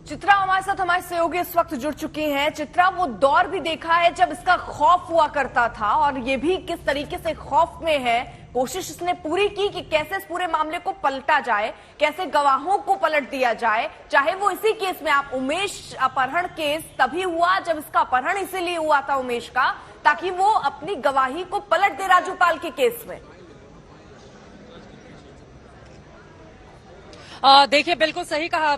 चित्रा हमारे साथ हमारे सहयोगी इस वक्त जुड़ चुकी हैं। चित्रा, वो दौर भी देखा है जब इसका खौफ हुआ करता था और ये भी किस तरीके से खौफ में है। कोशिश इसने पूरी की कि कैसे इस पूरे मामले को पलटा जाए, कैसे गवाहों को पलट दिया जाए। चाहे वो इसी केस में आप उमेश अपहरण केस तभी हुआ जब इसका अपहरण इसीलिए हुआ था उमेश का, ताकि वो अपनी गवाही को पलट दे राजूपाल के केस में। देखिए, बिल्कुल सही कहा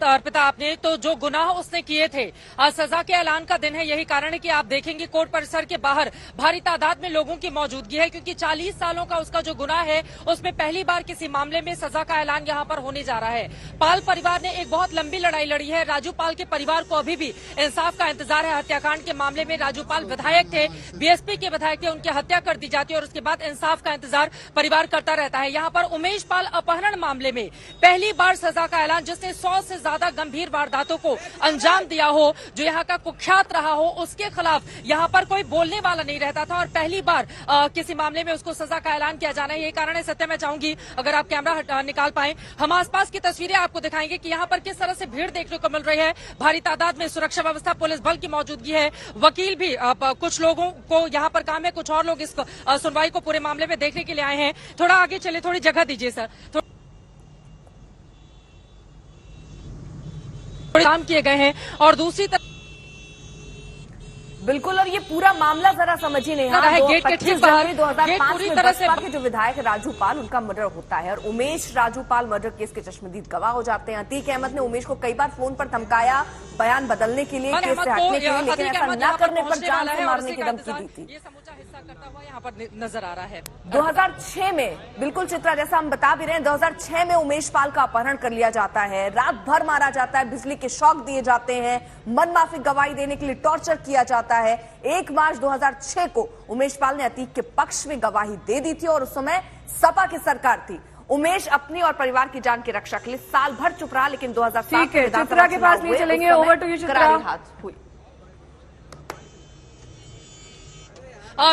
अर्पिता आपने। तो जो गुनाह उसने किए थे, आज सजा के ऐलान का दिन है। यही कारण है कि आप देखेंगे कोर्ट परिसर के बाहर भारी तादाद में लोगों की मौजूदगी है, क्योंकि 40 सालों का उसका जो गुनाह है उसमें पहली बार किसी मामले में सजा का ऐलान यहाँ पर होने जा रहा है। पाल परिवार ने एक बहुत लंबी लड़ाई लड़ी है। राजू पाल के परिवार को अभी भी इंसाफ का इंतजार है। हत्याकांड के मामले में राजू पाल विधायक थे, बीएसपी के विधायक थे, उनकी हत्या कर दी जाती है और उसके बाद इंसाफ का इंतजार परिवार करता रहता है। यहाँ पर उमेश पाल अपहरण मामले में पहली बार सजा का ऐलान, जिसने 100 से ज्यादा गंभीर वारदातों को अंजाम दिया हो, जो यहाँ का कुख्यात रहा हो, उसके खिलाफ यहाँ पर कोई बोलने वाला नहीं रहता था और पहली बार किसी मामले में उसको सजा का ऐलान किया जाना है। यही कारण है। सत्य, मैं चाहूंगी अगर आप कैमरा निकाल पाए, हम आसपास की तस्वीरें आपको दिखाएंगे कि यहाँ पर किस तरह से भीड़ देखने को मिल रही है। भारी तादाद में सुरक्षा व्यवस्था, पुलिस बल की मौजूदगी है। वकील भी कुछ लोगों को यहाँ पर काम है, कुछ और लोग इस सुनवाई को पूरे मामले में देखने के लिए आए हैं। थोड़ा आगे चले, थोड़ी जगह दीजिए सर। काम किए गए हैं और दूसरी तरफ बिल्कुल, और ये पूरा मामला जरा समझिए नहीं, गेट के ठीक बाहर 2005 में बसपा के जो विधायक राजूपाल, उनका मर्डर होता है और उमेश राजूपाल मर्डर केस के चश्मदीद गवाह हो जाते हैं। अतीक अहमद ने उमेश को कई बार फोन पर धमकाया, बयान बदलने के लिए, केस से हटने के लिए, लेकिन ऐसा न करने पर जान से मारने की धमकी दी थी। ये समूचा हिस्सा करता हुआ यहाँ पर नजर आ रहा है। 2006 में, बिल्कुल चित्रा जैसा हम बता भी रहे हैं, 2006 में उमेश पाल का अपहरण कर लिया जाता है, रात भर मारा जाता है, बिजली के शॉक दिए जाते हैं, मनमाफिक गवाही देने के लिए टॉर्चर किया जाता है। 1 मार्च 2006 को उमेश पाल ने अतीक के पक्ष में गवाही दे दी थी और उस समय सपा की सरकार थी। उमेश अपनी और परिवार की जान की रक्षा के लिए साल भर चुप रहा, लेकिन 2007 में चित्रा के पास नहीं चलेंगे, ओवर टू यू चित्रा। हुई।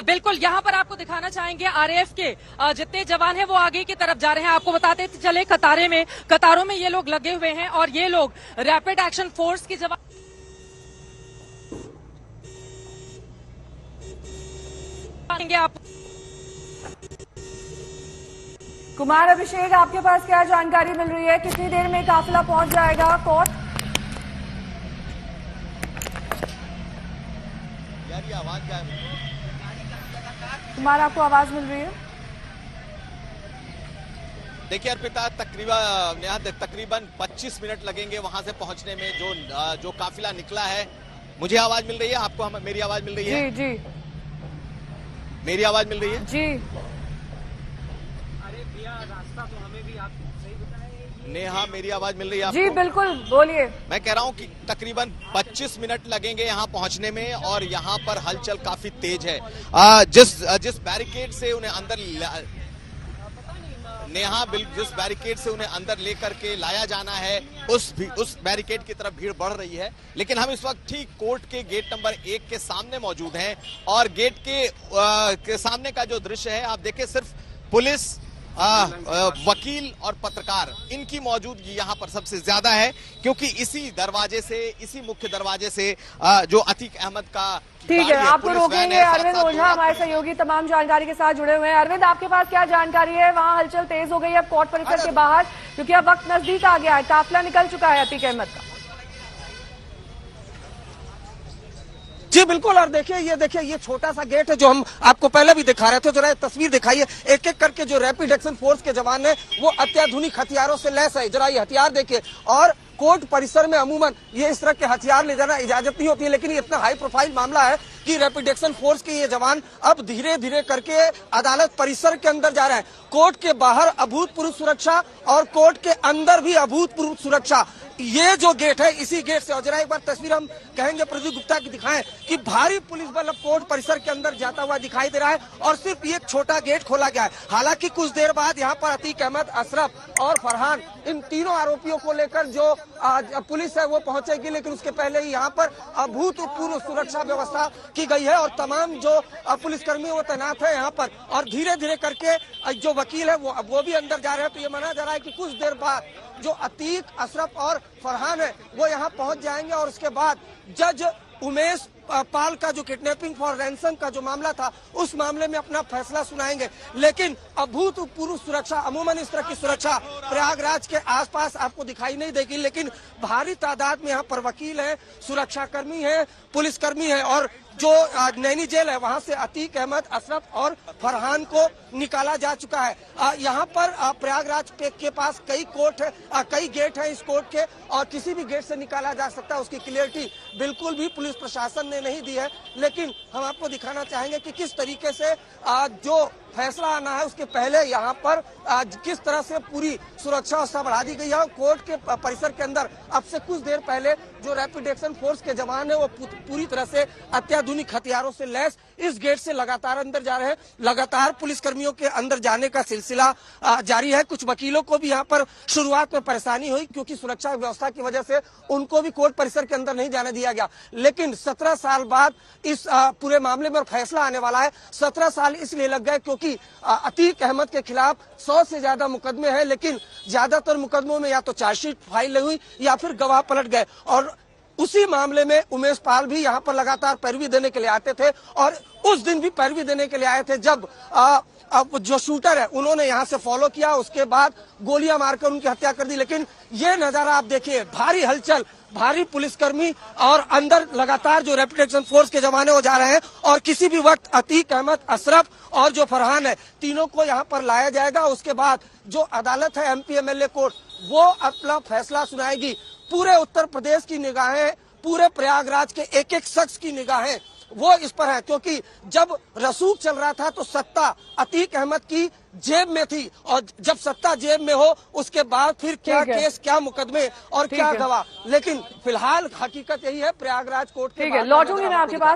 बिल्कुल, यहाँ पर आपको दिखाना चाहेंगे आरएएफ के जितने जवान हैं वो आगे की तरफ जा रहे हैं। आपको बताते चले कतारों में ये लोग लगे हुए हैं और ये लोग रैपिड एक्शन फोर्स के जवान आप। कुमार अभिषेक, आपके पास क्या जानकारी मिल रही है? कितनी देर में काफिला पहुंच जाएगा कोर्ट? यार ये आवाज क्या है? कुमार, आपको आवाज मिल रही है? देखिए अर्पिता, तकरीबन 25 मिनट लगेंगे वहां से पहुंचने में। जो काफिला निकला है, मुझे आवाज मिल रही है, आपको मेरी आवाज मिल रही है? जी जी, मेरी आवाज मिल रही है जी। अरे भैया, रास्ता तो हमें भी आप सही बताएं। नेहा, मेरी आवाज मिल रही है आपको? जी बिल्कुल, बोलिए। मैं कह रहा हूं कि तकरीबन 25 मिनट लगेंगे यहाँ पहुंचने में और यहाँ पर हलचल काफी तेज है। जिस बैरिकेड से उन्हें अंदर नेहा जिस बैरिकेड से उन्हें अंदर लेकर के लाया जाना है, उस बैरिकेड की तरफ भीड़ बढ़ रही है। लेकिन हम इस वक्त ठीक कोर्ट के गेट नंबर 1 के सामने मौजूद हैं और गेट के सामने का जो दृश्य है, आप देखें, सिर्फ पुलिस, वकील और पत्रकार, इनकी मौजूदगी यहाँ पर सबसे ज्यादा है, क्योंकि इसी मुख्य दरवाजे से जो अतीक अहमद का ठीक है, आपको रोकेंगे। अरविंद ओझा हमारे सहयोगी तमाम जानकारी के साथ जुड़े हुए हैं। अरविंद, आपके पास क्या जानकारी है? वहां हलचल तेज हो गई है अब कोर्ट परिसर के बाहर, क्योंकि अब वक्त नजदीक आ गया है, काफिला निकल चुका है अतीक अहमद का। जी बिल्कुल, और देखिए ये छोटा सा गेट है जो हम आपको पहले भी दिखा रहे थे। जरा तस्वीर दिखाइए, एक एक करके जो रैपिड एक्शन फोर्स के जवान है वो अत्याधुनिक हथियारों से लैस है। जरा ये हथियार देखिए, और कोर्ट परिसर में अमूमन ये इस तरह के हथियार ले जाना इजाजत नहीं होती है, लेकिन ये इतना हाई प्रोफाइल मामला है कि रैपिड एक्शन फोर्स के ये जवान अब धीरे धीरे करके अदालत परिसर के अंदर जा रहे हैं। कोर्ट के बाहर अभूतपूर्व सुरक्षा और कोर्ट के अंदर भी अभूतपूर्व सुरक्षा। ये जो गेट है, इसी गेट से, और जरा एक बार तस्वीर हम कहेंगे प्रदीप गुप्ता की दिखाएं कि भारी पुलिस बल अब कोर्ट परिसर के अंदर जाता हुआ दिखाई दे रहा है और सिर्फ ये छोटा गेट खोला गया है। हालांकि कुछ देर बाद यहाँ पर अतीक अहमद, अशरफ और फरहान, इन तीनों आरोपियों को लेकर जो पुलिस है वो पहुंचेगी, लेकिन उसके पहले ही यहाँ पर अभूतपूर्व सुरक्षा व्यवस्था की गई है और तमाम जो पुलिसकर्मी वो तैनात है यहाँ पर। और धीरे धीरे करके जो वकील है वो भी अंदर जा रहे हैं। तो ये माना जा रहा है कि कुछ देर बाद जो अतीक, अशरफ और फरहान है वो यहाँ पहुंच जाएंगे और उसके बाद जज उमेश पाल का जो किडनैपिंग फॉर रैंसम का जो मामला था उस मामले में अपना फैसला सुनाएंगे। लेकिन अभूतपूर्व सुरक्षा, अमूमन इस तरह की सुरक्षा प्रयागराज के आसपास आपको दिखाई नहीं देगी, लेकिन भारी तादाद में यहाँ पर वकील हैं, सुरक्षाकर्मी हैं, पुलिसकर्मी हैं और जो नैनी जेल है वहां से अतीक अहमद, अशरफ और फरहान को निकाला जा चुका है। यहाँ पर प्रयागराज के पास कई कोर्ट है, कई गेट है इस कोर्ट के और किसी भी गेट से निकाला जा सकता है। उसकी क्लियरिटी बिल्कुल भी पुलिस प्रशासन ने नहीं दी है, लेकिन हम आपको दिखाना चाहेंगे कि किस तरीके से जो फैसला आना है उसके पहले यहाँ पर किस तरह से पूरी सुरक्षा व्यवस्था बढ़ा दी गई है। कोर्ट के परिसर के अंदर अब से कुछ देर पहले जो रैपिड एक्शन फोर्स के जवान है वो पूरी तरह से अत्याधुनिक हथियारों से लैस इस गेट से लगातार अंदर जा रहे हैं। लगातार पुलिसकर्मियों के अंदर जाने का सिलसिला जारी है। कुछ वकीलों को भी यहाँ पर शुरुआत में परेशानी हुई क्योंकि सुरक्षा व्यवस्था की वजह से उनको भी कोर्ट परिसर के अंदर नहीं जाने दिया गया, लेकिन 17 साल बाद इस पूरे मामले में फैसला आने वाला है। 17 साल इसलिए लग गए क्योंकि अतीक अहमद के खिलाफ 100 से ज्यादा मुकदमे हैं, लेकिन ज्यादातर मुकदमों में या तो चार्जशीट फाइल नहीं हुई या फिर गवाह पलट गए। और उसी मामले में उमेश पाल भी यहाँ पर लगातार पैरवी देने के लिए आते थे और उस दिन भी पैरवी देने के लिए आए थे जब अब जो शूटर है उन्होंने यहाँ से फॉलो किया, उसके बाद गोलियां मारकर उनकी हत्या कर दी। लेकिन ये नजारा आप देखिए, भारी हलचल, भारी पुलिसकर्मी और अंदर लगातार जो रैपिड एक्शन फोर्स के जवान वो जा रहे हैं और किसी भी वक्त अतीक अहमद, अशरफ और जो फरहान है तीनों को यहाँ पर लाया जाएगा। उसके बाद जो अदालत है MP MLA कोर्ट वो अपना फैसला सुनाएगी। पूरे उत्तर प्रदेश की निगाहें, पूरे प्रयागराज के एक एक शख्स की निगाहें वो इस पर है क्योंकि जब रसूख चल रहा था तो सत्ता अतीक अहमद की जेब में थी और जब सत्ता जेब में हो उसके बाद फिर क्या केस, क्या मुकदमे और क्या गवाह। लेकिन फिलहाल हकीकत यही है, प्रयागराज कोर्ट के लौटूंगी मैं आपके पास।